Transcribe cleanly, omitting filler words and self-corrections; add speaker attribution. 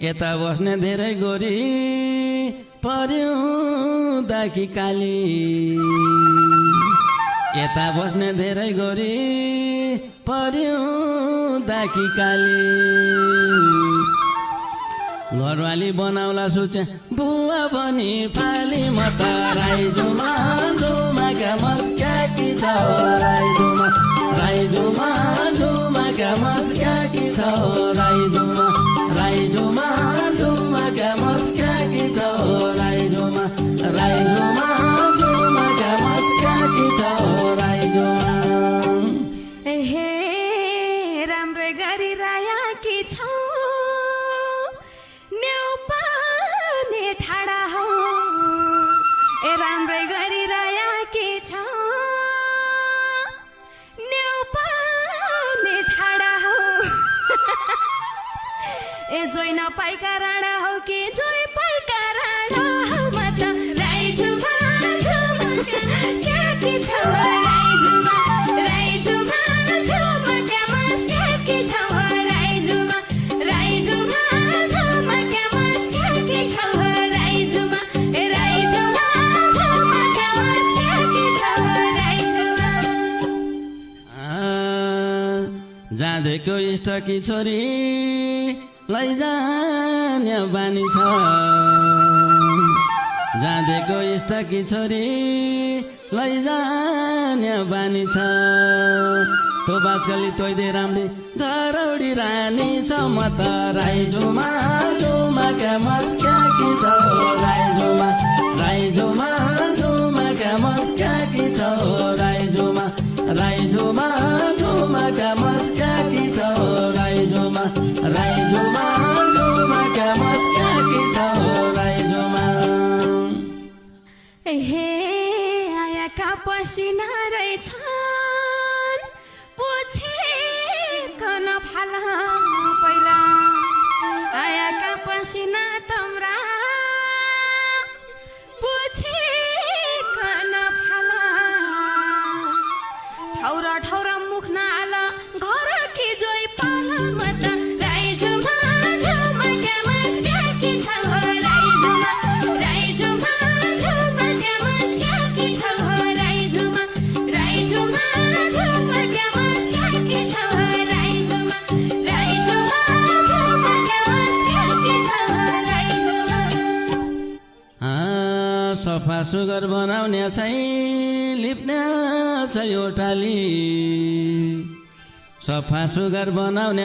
Speaker 1: यता बस्ने धेरै गोरी पर्यो दाकी काली यता बस्ने धेरै गोरी पर्यो दाकी काली घरवाली बनाउला सोचे बुवा पनि फाली म त राई जुमा जुमाका मस्क्याकी छ राई जुमा जुमाका मस्क्याकी छ राई जुमा जुमाका मस्क्याकी छ राई जुमाका मस्क्याकी छ राई जुमा
Speaker 2: हे राम्रो गरी रायाकी छौ न्यौपाने ठाडा हौ ए राम्रो गरी रायाकी छौ न्यौपाने ठाडा हौ ए जोइ नपाइका राणा हौ कि जोइ पाइका राणा हौ म त राई जुमा जुमाका मस्क्याकी छौ राई जुमा जुमाका मस्क्याकी छौ राई जुमा जुमाका मस्क्याकी छौ राई जुमा जुमाका मस्क्याकी छौ राई जुमा
Speaker 1: जाँदेको इष्टकी छोरी लैजाने बानी छ जाँदेको इष्टकी छोरी लैजाने बानी छ तो बाजकली तोइदे राम्री घरौडी रानी छ म त राई जुमा जुमाका मस्क्याकी छ राई जुमाका मस्क्याकी छ राई जुमाका मस्क्याकी छ राई जुमाका मस्क्याकी छ राई जुमा
Speaker 2: हे आयाका पसिना रहेछन् पुछेको नफाला पहिला आयाका पसिना तम्रा पुछेको नफाला ठौरा मुख नआल घर कि जोइ पाल म त राई जुमा जुमाका मस्क्याकी छ राई जुमाका मस्क्याकी छ राई जुमाका मस्क्याकी छ राई जुमाका मस्क्याकी छ राई जुमा
Speaker 1: सफा सुगर बनाउने छै लिप्ने छ यो टाली सफा सुगर बनाउने